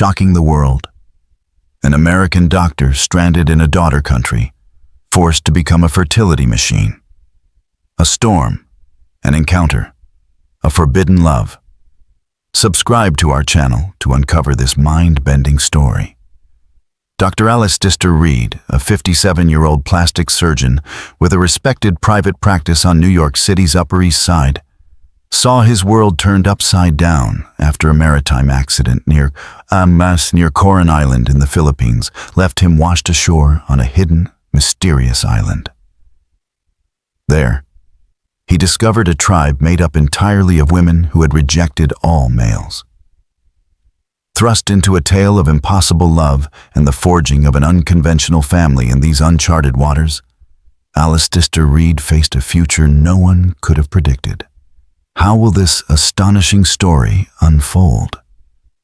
shocking the world. An American doctor stranded in a daughter country, forced to become a fertility machine. A storm, an encounter, a forbidden love. Subscribe to our channel to uncover this mind-bending story. Dr. Alice Dister Reed, a 57-year-old plastic surgeon with a respected private practice on New York City's Upper East Side, saw his world turned upside down after a maritime accident near Coron Island in the Philippines left him washed ashore on a hidden, mysterious island. There, he discovered a tribe made up entirely of women who had rejected all males. Thrust into a tale of impossible love and the forging of an unconventional family in these uncharted waters, Alice Dister Reed faced a future no one could have predicted. How will this astonishing story unfold?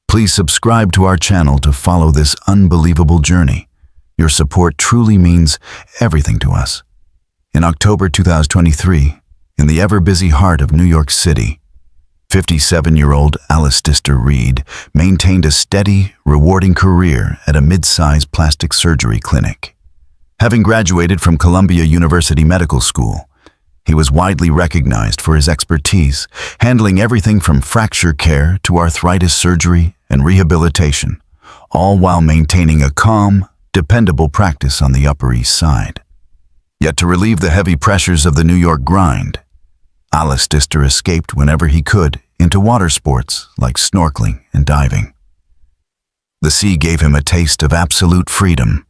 Please subscribe to our channel to follow this unbelievable journey. Your support truly means everything to us. In October 2023, in the ever-busy heart of New York City, 57-year-old Alice Dister Reed maintained a steady, rewarding career at a mid-sized plastic surgery clinic. Having graduated from Columbia University Medical School, he was widely recognized for his expertise, handling everything from fracture care to arthritis surgery and rehabilitation, all while maintaining a calm, dependable practice on the Upper East Side. Yet to relieve the heavy pressures of the New York grind, Alice Dister escaped whenever he could into water sports like snorkeling and diving. The sea gave him a taste of absolute freedom,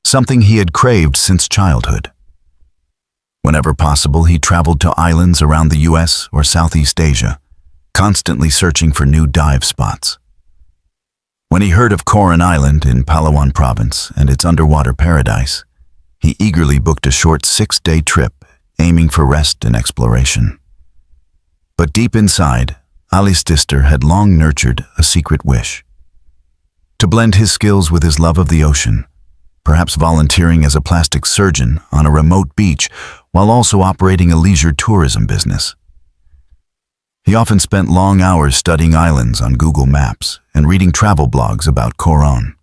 something he had craved since childhood. Whenever possible, he traveled to islands around the US or Southeast Asia, constantly searching for new dive spots. When he heard of Coron Island in Palawan Province and its underwater paradise, he eagerly booked a short 6-day trip, aiming for rest and exploration. But deep inside, Alice Dister had long nurtured a secret wish: to blend his skills with his love of the ocean, perhaps volunteering as a plastic surgeon on a remote beach while also operating a leisure tourism business. He often spent long hours studying islands on Google Maps and reading travel blogs about Coron.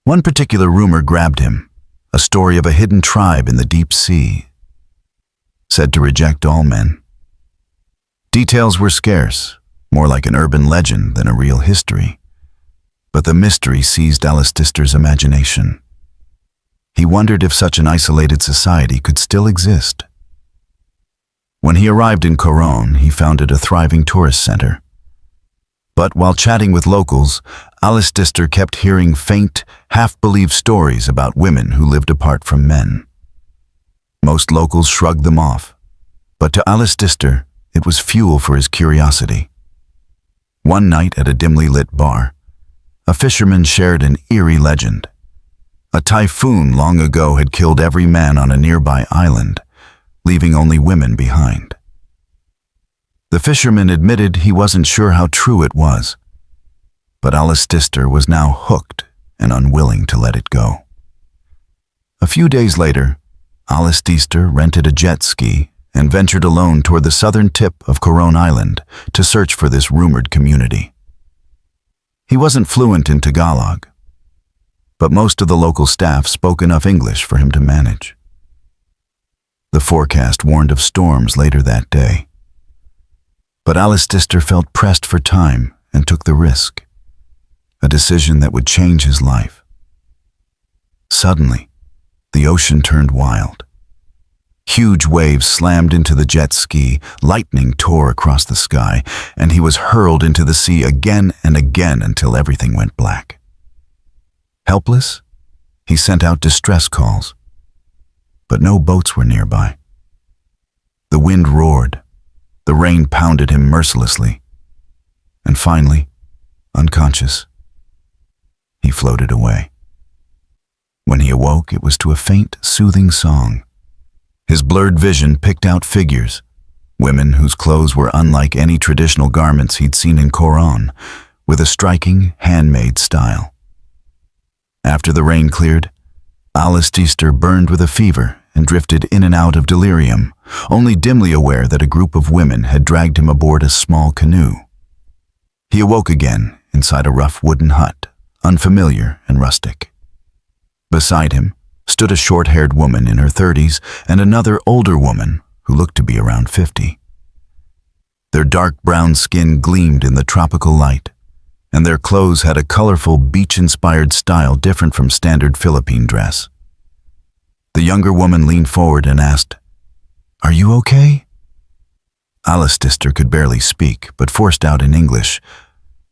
One particular rumor grabbed him, a story of a hidden tribe in the deep sea, said to reject all men. Details were scarce, more like an urban legend than a real history. But the mystery seized Alice Dister's imagination. He wondered if such an isolated society could still exist. When he arrived in Coron, he founded a thriving tourist center. But while chatting with locals, Alice Dister kept hearing faint, half-believed stories about women who lived apart from men. Most locals shrugged them off, but to Alice Dister, it was fuel for his curiosity. One night at a dimly lit bar, a fisherman shared an eerie legend. A typhoon long ago had killed every man on a nearby island, leaving only women behind. The fisherman admitted he wasn't sure how true it was, but Alice Dister was now hooked and unwilling to let it go. A few days later, Alice Dister rented a jet ski and ventured alone toward the southern tip of Coron Island to search for this rumored community. He wasn't fluent in Tagalog, but most of the local staff spoke enough English for him to manage. The forecast warned of storms later that day, but Alice Dister felt pressed for time and took the risk, a decision that would change his life. Suddenly, the ocean turned wild. Huge waves slammed into the jet ski, lightning tore across the sky, and he was hurled into the sea again and again until everything went black. Helpless, he sent out distress calls, but no boats were nearby. The wind roared, the rain pounded him mercilessly, and finally, unconscious, he floated away. When he awoke, it was to a faint, soothing song. His blurred vision picked out figures, women whose clothes were unlike any traditional garments he'd seen in Coron, with a striking, handmade style. After the rain cleared, Alice Dister burned with a fever and drifted in and out of delirium, only dimly aware that a group of women had dragged him aboard a small canoe. He awoke again inside a rough wooden hut, unfamiliar and rustic. Beside him stood a short-haired woman in her 30s and another older woman who looked to be around 50. Their dark brown skin gleamed in the tropical light, and their clothes had a colorful beach-inspired style different from standard Philippine dress. The younger woman leaned forward and asked, "Are you okay?" Alistair could barely speak, but forced out in English,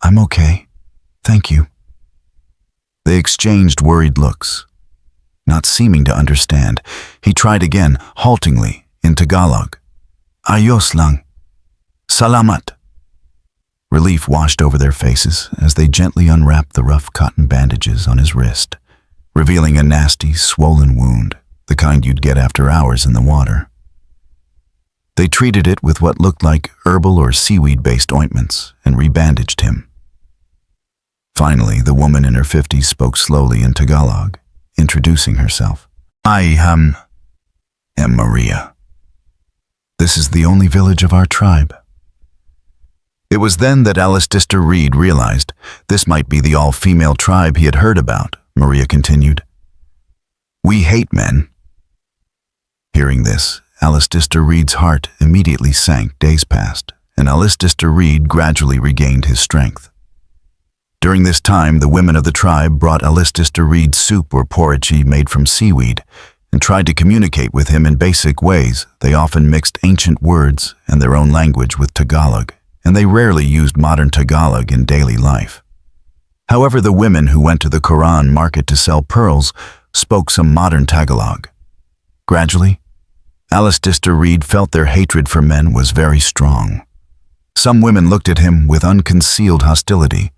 "I'm okay, thank you." They exchanged worried looks. Not seeming to understand, he tried again, haltingly, in Tagalog. "Ayos lang. Salamat." Relief washed over their faces as they gently unwrapped the rough cotton bandages on his wrist, revealing a nasty, swollen wound, the kind you'd get after hours in the water. They treated it with what looked like herbal or seaweed-based ointments and rebandaged him. Finally, the woman in her 50s spoke slowly in Tagalog, introducing herself. "I am Maria. This is the only village of our tribe." It was then that Alistair Reed realized this might be the all-female tribe he had heard about. Maria continued, "We hate men." Hearing this, Alistair Reed's heart immediately sank. Days passed, and Alistair Reed gradually regained his strength. During this time, the women of the tribe brought Alistair Reed soup or porridge made from seaweed and tried to communicate with him in basic ways. They often mixed ancient words and their own language with Tagalog, and they rarely used modern Tagalog in daily life. However, the women who went to the Quran market to sell pearls spoke some modern Tagalog. Gradually, Alistair Reed felt their hatred for men was very strong. Some women looked at him with unconcealed hostility.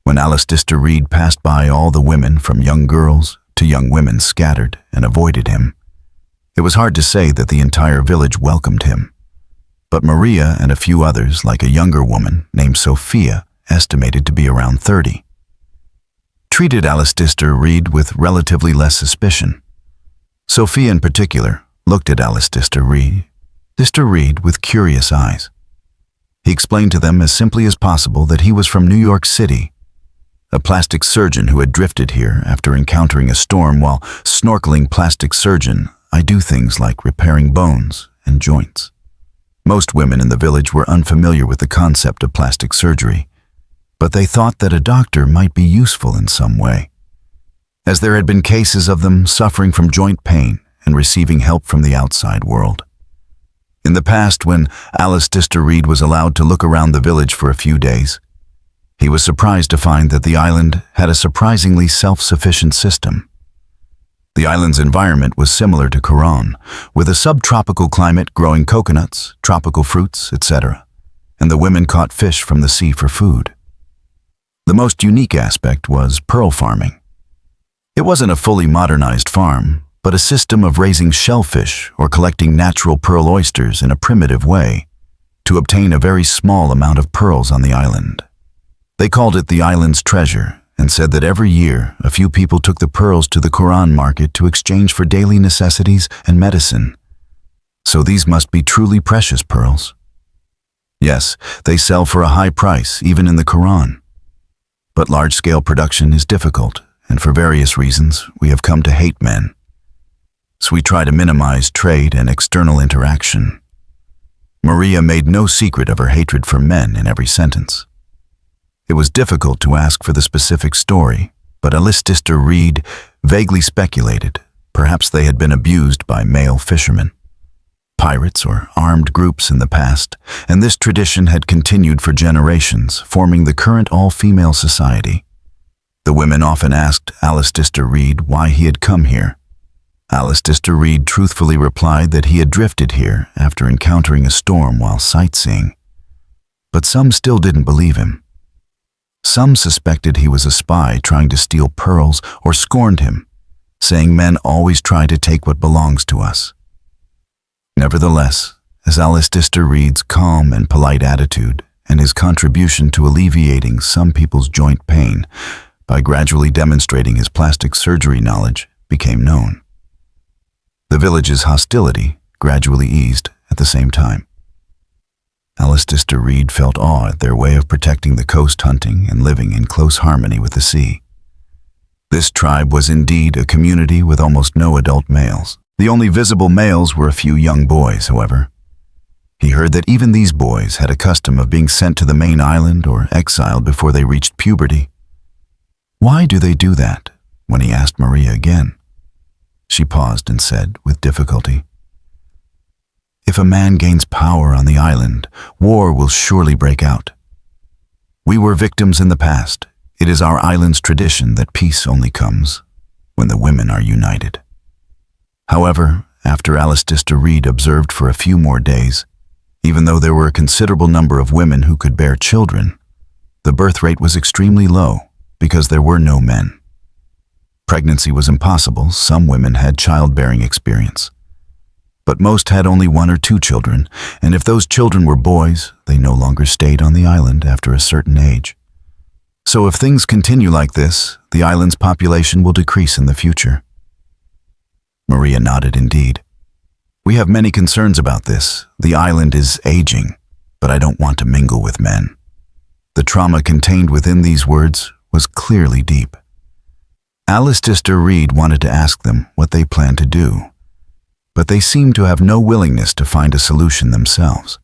When Alistair Reed passed by, all the women, from young girls to young women, scattered and avoided him. It was hard to say that the entire village welcomed him. But Maria and a few others, like a younger woman named Sophia, estimated to be around 30, treated Alistair Reed with relatively less suspicion. Sophia in particular looked at Alistair Reed with curious eyes. He explained to them as simply as possible that he was from New York City, a plastic surgeon who had drifted here after encountering a storm. While snorkeling plastic surgeon, I do things like repairing bones and joints. Most women in the village were unfamiliar with the concept of plastic surgery, but they thought that a doctor might be useful in some way, as there had been cases of them suffering from joint pain and receiving help from the outside world. In the past, when Alistair Reed was allowed to look around the village for a few days, he was surprised to find that the island had a surprisingly self-sufficient system. The island's environment was similar to Quran, with a subtropical climate growing coconuts, tropical fruits, etc., and the women caught fish from the sea for food. The most unique aspect was pearl farming. It wasn't a fully modernized farm, but a system of raising shellfish or collecting natural pearl oysters in a primitive way to obtain a very small amount of pearls on the island. They called it the island's treasure and said that every year a few people took the pearls to the Quran market to exchange for daily necessities and medicine. So these must be truly precious pearls. Yes, they sell for a high price, even in the Quran. But large-scale production is difficult, and for various reasons, we have come to hate men. So we try to minimize trade and external interaction. Maria made no secret of her hatred for men in every sentence. It was difficult to ask for the specific story, but Alistair Reed vaguely speculated perhaps they had been abused by male fishermen, pirates, or armed groups in the past, and this tradition had continued for generations, forming the current all-female society. The women often asked Alistair Reed why he had come here. Alistair Reed truthfully replied that he had drifted here after encountering a storm while sightseeing. But some still didn't believe him. Some suspected he was a spy trying to steal pearls, or scorned him, saying men always try to take what belongs to us. Nevertheless, as Alistair Reed's calm and polite attitude and his contribution to alleviating some people's joint pain by gradually demonstrating his plastic surgery knowledge became known, the village's hostility gradually eased at the same time. Alistair Reed felt awe at their way of protecting the coast, hunting and living in close harmony with the sea. This tribe was indeed a community with almost no adult males. The only visible males were a few young boys, however. He heard that even these boys had a custom of being sent to the main island or exiled before they reached puberty. Why do they do that? When he asked Maria again, she paused and said with difficulty, "If a man gains power on the island, war will surely break out. We were victims in the past. It is our island's tradition that peace only comes when the women are united." However, after Alistair Reed observed for a few more days, even though there were a considerable number of women who could bear children, the birth rate was extremely low because there were no men. Pregnancy was impossible. Some women had childbearing experience, but most had only 1 or 2 children, and if those children were boys, they no longer stayed on the island after a certain age. So if things continue like this, the island's population will decrease in the future. Maria nodded indeed. "We have many concerns about this. The island is aging, but I don't want to mingle with men." The trauma contained within these words was clearly deep. Alistair Reed wanted to ask them what they planned to do, but they seemed to have no willingness to find a solution themselves.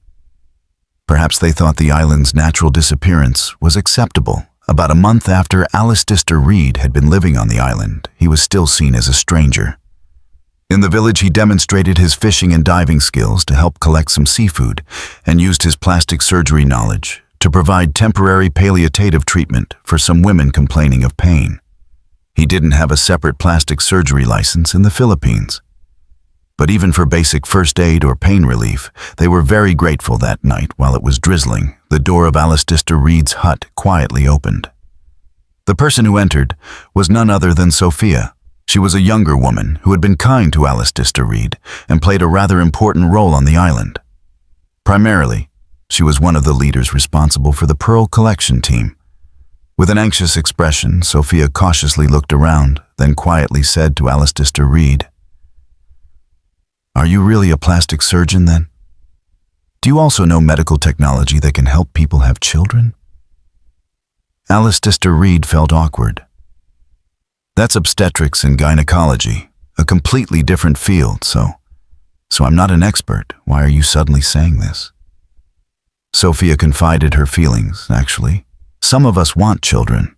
Perhaps they thought the island's natural disappearance was acceptable. About a month after Alistair Reed had been living on the island, he was still seen as a stranger. In the village, he demonstrated his fishing and diving skills to help collect some seafood and used his plastic surgery knowledge to provide temporary palliative treatment for some women complaining of pain. He didn't have a separate plastic surgery license in the Philippines. But even for basic first aid or pain relief, they were very grateful that night. While it was drizzling, the door of Alistair Reed's hut quietly opened. The person who entered was none other than Sophia. She was a younger woman who had been kind to Alistair Reed and played a rather important role on the island. Primarily, she was one of the leaders responsible for the pearl collection team. With an anxious expression, Sophia cautiously looked around, then quietly said to Alistair Reed, "Are you really a plastic surgeon then? Do you also know medical technology that can help people have children?" Alistair Reed felt awkward. "That's obstetrics and gynecology, a completely different field, so I'm not an expert. Why are you suddenly saying this?" Sophia confided her feelings, actually. "Some of us want children.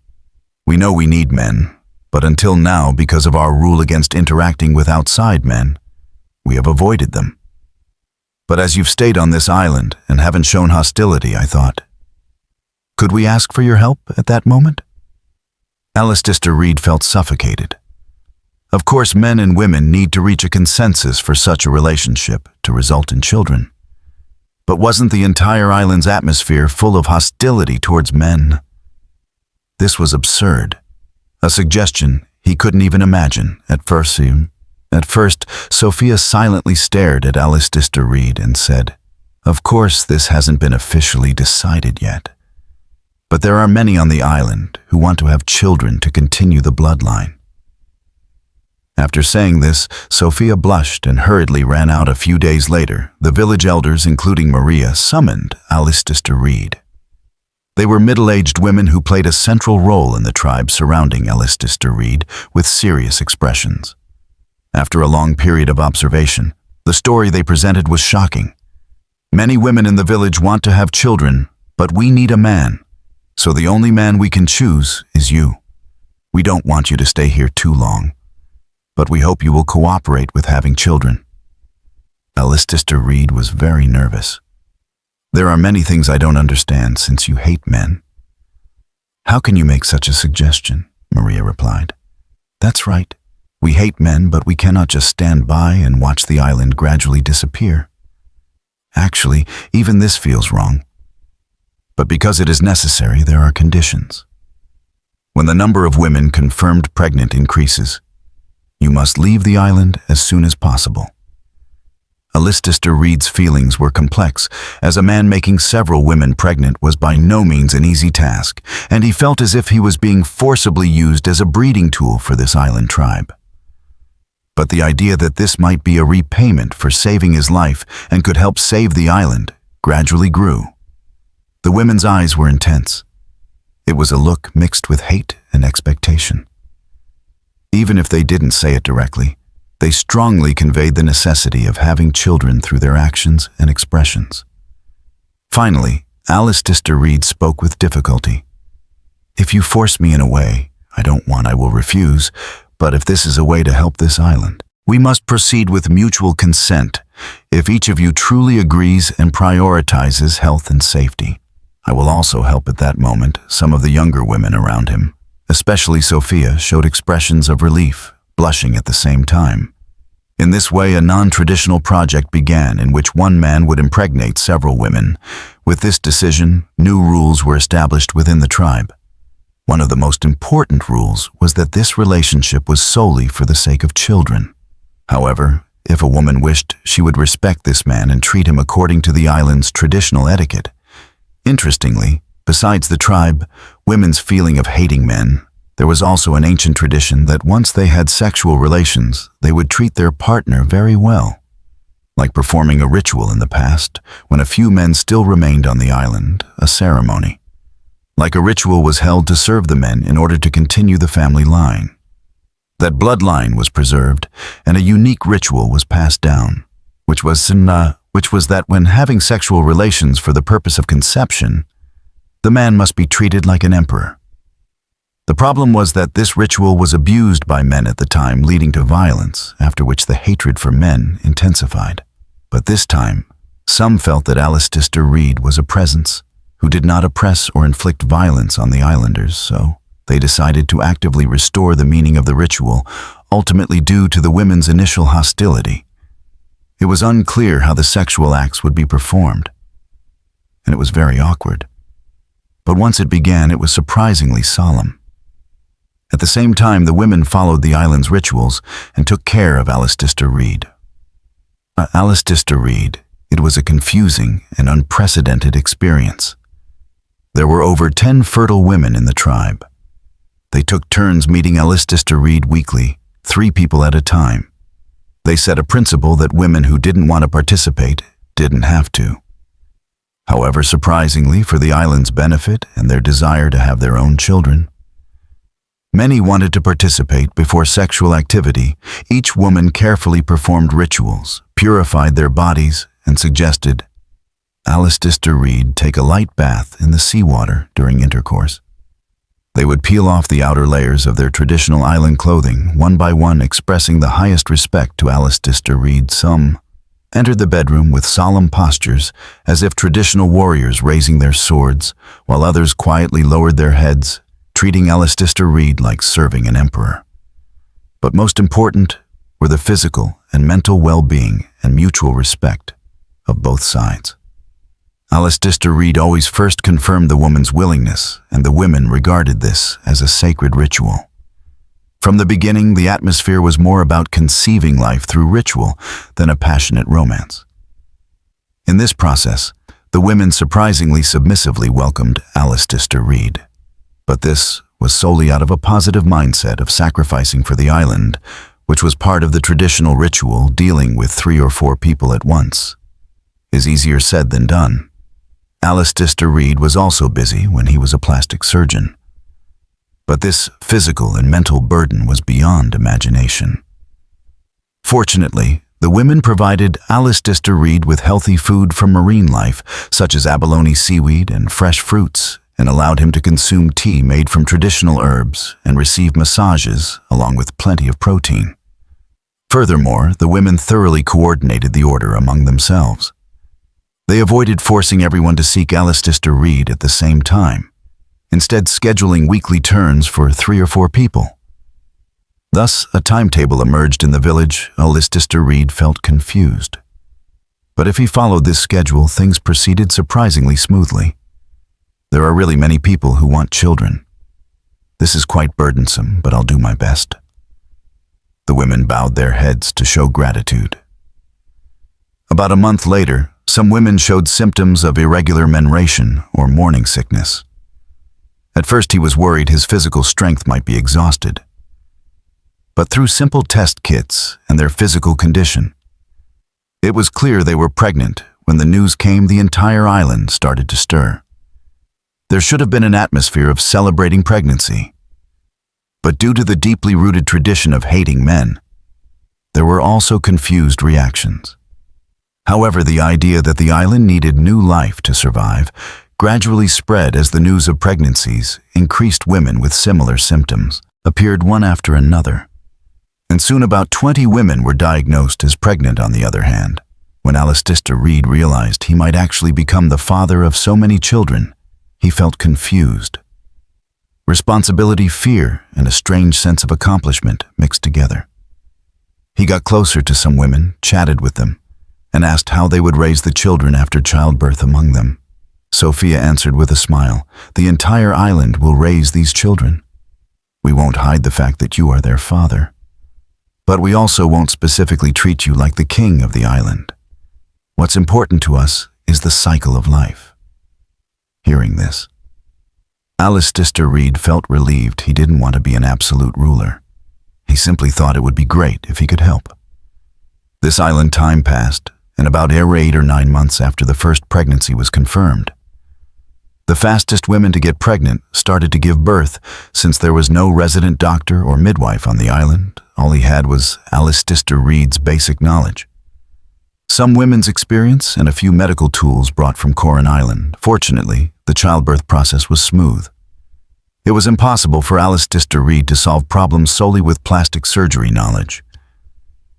We know we need men, but until now, because of our rule against interacting with outside men, we have avoided them. But as you've stayed on this island and haven't shown hostility, I thought, could we ask for your help at that moment?" Alistair Reed felt suffocated. Of course, men and women need to reach a consensus for such a relationship to result in children. But wasn't the entire island's atmosphere full of hostility towards men? This was absurd, a suggestion he couldn't even imagine at first. Sophia silently stared at Alistair Reed and said, "Of course, this hasn't been officially decided yet. But there are many on the island who want to have children to continue the bloodline." After saying this, Sophia blushed and hurriedly ran out. A few days later, the village elders, including Maria, summoned Alistair Reed. They were middle-aged women who played a central role in the tribe surrounding Alistair Reed with serious expressions. After a long period of observation, the story they presented was shocking. "Many women in the village want to have children, but we need a man. So the only man we can choose is you. We don't want you to stay here too long, but we hope you will cooperate with having children." Alistair Reed was very nervous. "There are many things I don't understand since you hate men." "How can you make such a suggestion?" Maria replied. "That's right. We hate men, but we cannot just stand by and watch the island gradually disappear. Actually, even this feels wrong. But because it is necessary, there are conditions. When the number of women confirmed pregnant increases, you must leave the island as soon as possible." Alistair Reed's feelings were complex, as a man making several women pregnant was by no means an easy task, and he felt as if he was being forcibly used as a breeding tool for this island tribe. But the idea that this might be a repayment for saving his life and could help save the island gradually grew. The women's eyes were intense. It was a look mixed with hate and expectation. Even if they didn't say it directly, they strongly conveyed the necessity of having children through their actions and expressions. Finally, Alice Dister Reed spoke with difficulty. "If you force me in a way I will refuse, but if this is a way to help this island, we must proceed with mutual consent. If each of you truly agrees and prioritizes health and safety, I will also help." At that moment, some of the younger women around him, especially Sophia, showed expressions of relief, blushing at the same time. In this way, a non-traditional project began in which one man would impregnate several women. With this decision, new rules were established within the tribe. One of the most important rules was that this relationship was solely for the sake of children. However, if a woman wished, she would respect this man and treat him according to the island's traditional etiquette. Interestingly, besides the tribe, women's feeling of hating men, there was also an ancient tradition that once they had sexual relations, they would treat their partner very well. Like performing a ritual in the past, when a few men still remained on the island, a ceremony. Like a ritual was held to serve the men in order to continue the family line. That bloodline was preserved, and a unique ritual was passed down, which was that when having sexual relations for the purpose of conception, the man must be treated like an emperor. The problem was that this ritual was abused by men at the time, leading to violence, after which the hatred for men intensified. But this time, some felt that Alice Dister Reed was a presence who did not oppress or inflict violence on the islanders, so they decided to actively restore the meaning of the ritual, ultimately due to the women's initial hostility. It was unclear how the sexual acts would be performed, and it was very awkward. But once it began, it was surprisingly solemn. At the same time, the women followed the island's rituals and took care of Alice Dister Reed. Alice Dister Reed, it was a confusing and unprecedented experience. There were over 10 fertile women in the tribe. They took turns meeting Alice Dister Reed weekly, 3 people at a time. They set a principle that women who didn't want to participate didn't have to. However, surprisingly, for the island's benefit and their desire to have their own children, many wanted to participate before sexual activity. Each woman carefully performed rituals, purified their bodies, and suggested Alice Dister Reed take a light bath in the seawater during intercourse. They would peel off the outer layers of their traditional island clothing, one by one, expressing the highest respect to Alice Dister Reed. Some entered the bedroom with solemn postures, as if traditional warriors raising their swords, while others quietly lowered their heads, treating Alice Dister Reed like serving an emperor. But most important were the physical and mental well-being and mutual respect of both sides. Alice Dister Reed always first confirmed the woman's willingness, and the women regarded this as a sacred ritual. From the beginning, the atmosphere was more about conceiving life through ritual than a passionate romance. In this process, the women surprisingly submissively welcomed Alice Dister Reed. But this was solely out of a positive mindset of sacrificing for the island, which was part of the traditional ritual. Dealing with 3 or 4 people at once is easier said than done. Alice Dister Reed was also busy when he was a plastic surgeon. But this physical and mental burden was beyond imagination. Fortunately, the women provided Alice Dister Reed with healthy food from marine life, such as abalone seaweed and fresh fruits, and allowed him to consume tea made from traditional herbs and receive massages along with plenty of protein. Furthermore, the women thoroughly coordinated the order among themselves. They avoided forcing everyone to seek Alice Dister Reed at the same time, instead scheduling weekly turns for 3 or 4 people. Thus, a timetable emerged in the village. Alice Dister Reed felt confused. But if he followed this schedule, things proceeded surprisingly smoothly. There are really many people who want children. This is quite burdensome, but I'll do my best. The women bowed their heads to show gratitude. About a month later, some women showed symptoms of irregular menstruation or morning sickness. At first, he was worried his physical strength might be exhausted. But through simple test kits and their physical condition, it was clear they were pregnant when the news came, the entire island started to stir. There should have been an atmosphere of celebrating pregnancy. But due to the deeply rooted tradition of hating men, there were also confused reactions. However, the idea that the island needed new life to survive gradually spread as the news of pregnancies increased. Women with similar symptoms appeared one after another, and soon about 20 women were diagnosed as pregnant. On the other hand, when Alistair Reed realized he might actually become the father of so many children, he felt confused. Responsibility, fear, and a strange sense of accomplishment mixed together. He got closer to some women, chatted with them, and asked how they would raise the children after childbirth among them. Sophia answered with a smile, "The entire island will raise these children. We won't hide the fact that you are their father. But we also won't specifically treat you like the king of the island. What's important to us is the cycle of life." Hearing this, Alistair Reed felt relieved. He didn't want to be an absolute ruler. He simply thought it would be great if he could help. This island time passed, and about 8 or 9 months after the first pregnancy was confirmed, the fastest women to get pregnant started to give birth. Since there was no resident doctor or midwife on the island, all he had was Alistair Reed's basic knowledge, some women's experience, and a few medical tools brought from Corin Island. Fortunately, the childbirth process was smooth. It was impossible for Alistair Reed to solve problems solely with plastic surgery knowledge.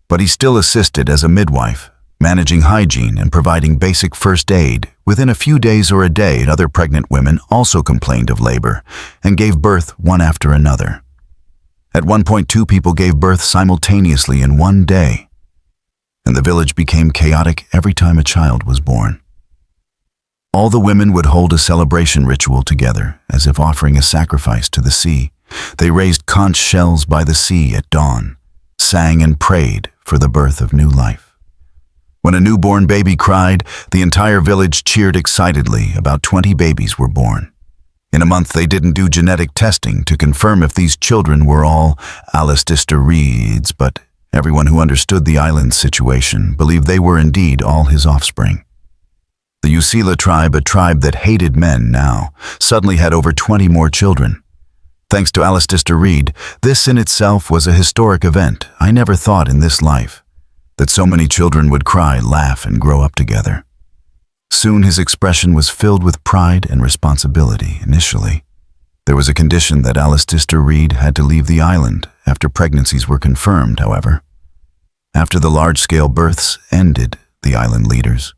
But he still assisted as a midwife, managing hygiene and providing basic first aid. Within a few days or a day, other pregnant women also complained of labor and gave birth one after another. At one point, 2 people gave birth simultaneously in one day, and the village became chaotic every time a child was born. All the women would hold a celebration ritual together, as if offering a sacrifice to the sea. They raised conch shells by the sea at dawn, sang and prayed for the birth of new life. When a newborn baby cried, the entire village cheered excitedly. About 20 babies were born. In a month, they didn't do genetic testing to confirm if these children were all Alistair Reed's, but everyone who understood the island's situation believed they were indeed all his offspring. The Usila tribe, a tribe that hated men now, suddenly had over 20 more children. Thanks to Alistair Reed, this in itself was a historic event. I never thought in this life that so many children would cry, laugh, and grow up together. Soon his expression was filled with pride and responsibility. Initially, there was a condition that Alistair Reed had to leave the island after pregnancies were confirmed. However, after the large-scale births ended, the island leaders,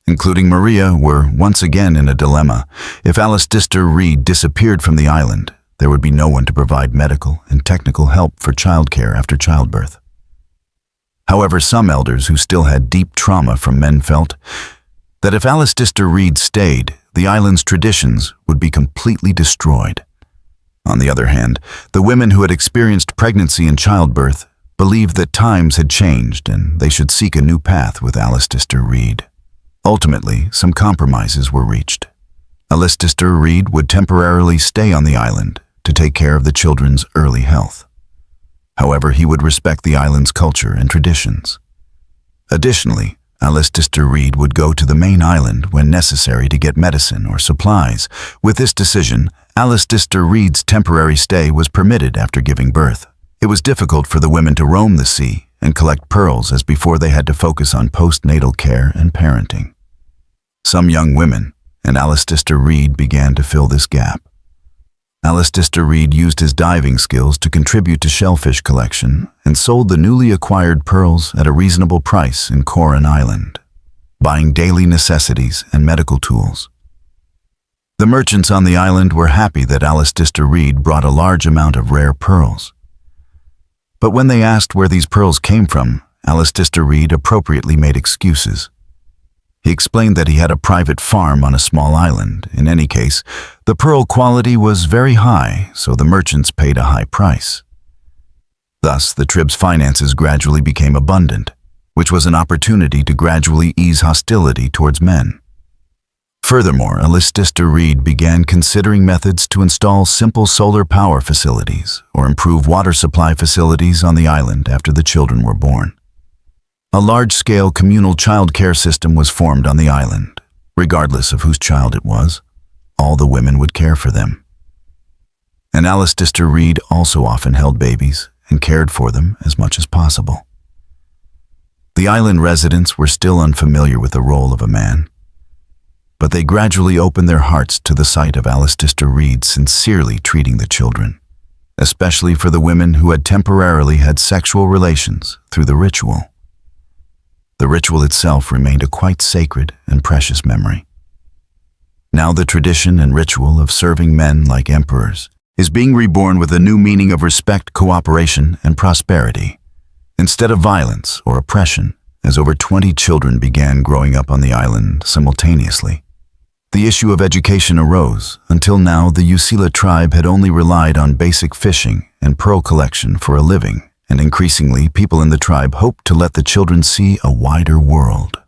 including Maria, were once again in a dilemma. If Alistair Reed disappeared from the island, there would be no one to provide medical and technical help for childcare after childbirth. However, some elders who still had deep trauma from men felt that if Alistair Reed stayed, the island's traditions would be completely destroyed. On the other hand, the women who had experienced pregnancy and childbirth believed that times had changed and they should seek a new path with Alistair Reed. Ultimately, some compromises were reached. Alistair Reed would temporarily stay on the island to take care of the children's early health. However, he would respect the island's culture and traditions. Additionally, Alistair Reed would go to the main island when necessary to get medicine or supplies. With this decision, Alistair Reed's temporary stay was permitted after giving birth. It was difficult for the women to roam the sea and collect pearls, as before they had to focus on postnatal care and parenting. Some young women and Alistair Reed began to fill this gap. Alistair Reed used his diving skills to contribute to shellfish collection and sold the newly acquired pearls at a reasonable price in Corin Island, buying daily necessities and medical tools. The merchants on the island were happy that Alistair Reed brought a large amount of rare pearls. But when they asked where these pearls came from, Alistair Reed appropriately made excuses. He explained that he had a private farm on a small island. In any case, the pearl quality was very high, so the merchants paid a high price. Thus, the tribe's finances gradually became abundant, which was an opportunity to gradually ease hostility towards men. Furthermore, Alistair Reed began considering methods to install simple solar power facilities or improve water supply facilities on the island after the children were born. A large-scale communal child care system was formed on the island. Regardless of whose child it was, all the women would care for them. And Alice Dister Reed also often held babies and cared for them as much as possible. The island residents were still unfamiliar with the role of a man, but they gradually opened their hearts to the sight of Alice Dister Reed sincerely treating the children, especially for the women who had temporarily had sexual relations through the ritual. The ritual itself remained a quite sacred and precious memory. Now the tradition and ritual of serving men like emperors is being reborn with a new meaning of respect, cooperation, and prosperity, instead of violence or oppression, as over 20 children began growing up on the island simultaneously. The issue of education arose. Until now, the Usila tribe had only relied on basic fishing and pearl collection for a living, and increasingly, people in the tribe hoped to let the children see a wider world.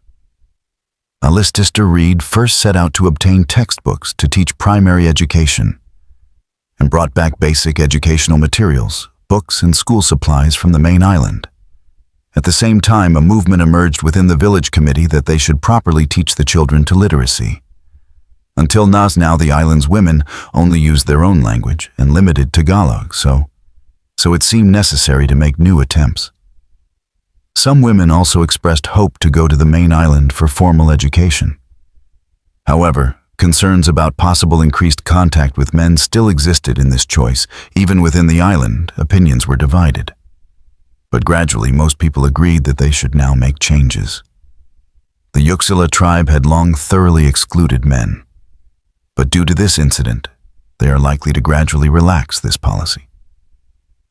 Alice Dister Reed first set out to obtain textbooks to teach primary education, and brought back basic educational materials, books, and school supplies from the main island. At the same time, a movement emerged within the village committee that they should properly teach the children to literacy. Until now, the island's women only used their own language and limited Tagalog, so it seemed necessary to make new attempts. Some women also expressed hope to go to the main island for formal education. However, concerns about possible increased contact with men still existed in this choice. Even within the island, opinions were divided. But gradually, most people agreed that they should now make changes. The Usila tribe had long thoroughly excluded men. But due to this incident, they are likely to gradually relax this policy.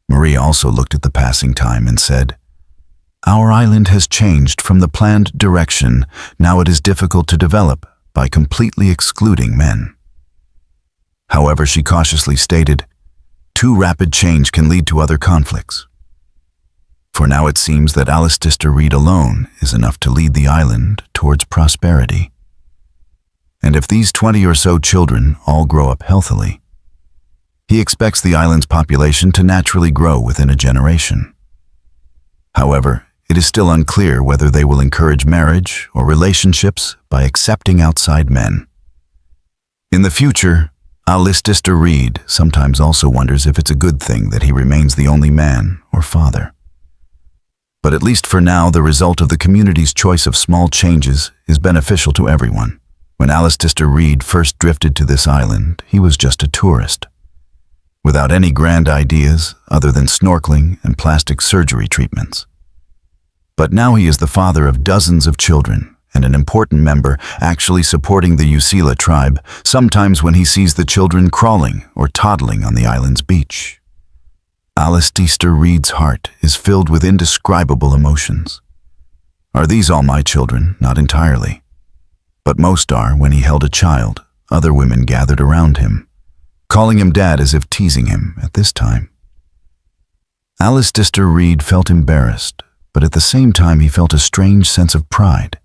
Marie also looked at the passing time and said, "Our island has changed from the planned direction. Now it is difficult to develop by completely excluding men." However, she cautiously stated, "Too rapid change can lead to other conflicts." For now it seems that Alice Dister Reed alone is enough to lead the island towards prosperity. And if these 20 or so children all grow up healthily, he expects the island's population to naturally grow within a generation. However, it is still unclear whether they will encourage marriage or relationships by accepting outside men. In the future, Alice Dister Reed sometimes also wonders if it's a good thing that he remains the only man or father. But at least for now, the result of the community's choice of small changes is beneficial to everyone. When Alice Dister Reed first drifted to this island, he was just a tourist, without any grand ideas other than snorkeling and plastic surgery treatments. But now he is the father of dozens of children and an important member actually supporting the Usila tribe, sometimes when he sees the children crawling or toddling on the island's beach. Alice Dister Reed's heart is filled with indescribable emotions. Are these all my children? Not entirely. But most are. When he held a child, other women gathered around him, calling him dad as if teasing him at this time. Alice Dister Reed felt embarrassed, but at the same time he felt a strange sense of pride.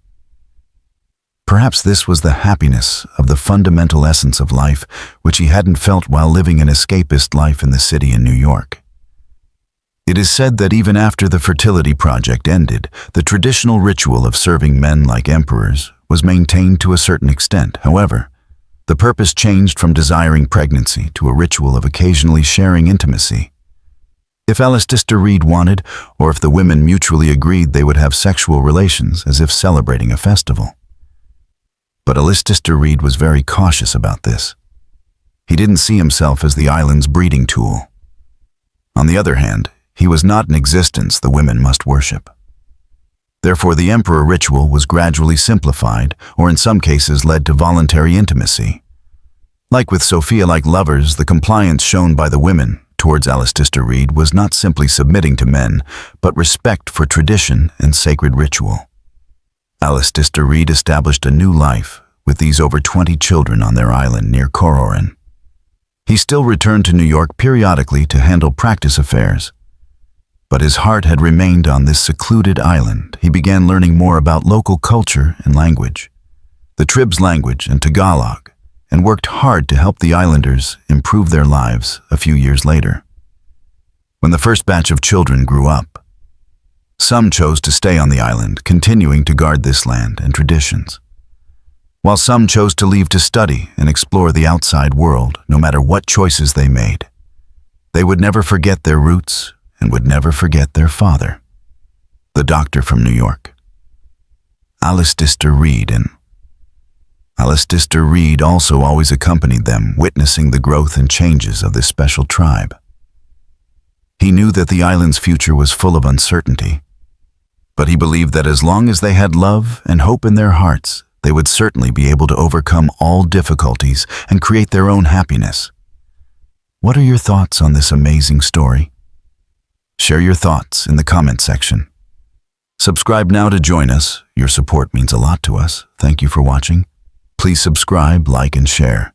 Perhaps this was the happiness of the fundamental essence of life, which he hadn't felt while living an escapist life in the city in New York. It is said that even after the fertility project ended, the traditional ritual of serving men like emperors was maintained to a certain extent. However, the purpose changed from desiring pregnancy to a ritual of occasionally sharing intimacy. If Alice Dister Reed wanted, or if the women mutually agreed, they would have sexual relations as if celebrating a festival. But Alice Dister Reed was very cautious about this. He didn't see himself as the island's breeding tool. On the other hand, he was not an existence the women must worship. Therefore, the emperor ritual was gradually simplified, or in some cases led to voluntary intimacy. Like with Sophia-like lovers, the compliance shown by the women towards Alice Dister Reed was not simply submitting to men, but respect for tradition and sacred ritual. Alice Dister Reed established a new life with these over 20 children on their island near Cororin. He still returned to New York periodically to handle practice affairs, but his heart had remained on this secluded island. He began learning more about local culture and language, the tribes' language and Tagalog, and worked hard to help the islanders improve their lives a few years later. When the first batch of children grew up, Some chose to stay on the island, continuing to guard this land and traditions, while some chose to leave to study and explore the outside world. No matter what choices they made, they would never forget their roots and would never forget their father, the doctor from New York. Alistair Reed also always accompanied them, witnessing the growth and changes of this special tribe. He knew that the island's future was full of uncertainty, but he believed that as long as they had love and hope in their hearts, they would certainly be able to overcome all difficulties and create their own happiness. What are your thoughts on this amazing story? Share your thoughts in the comment section. Subscribe now to join us. Your support means a lot to us. Thank you for watching. Please subscribe, like, and share.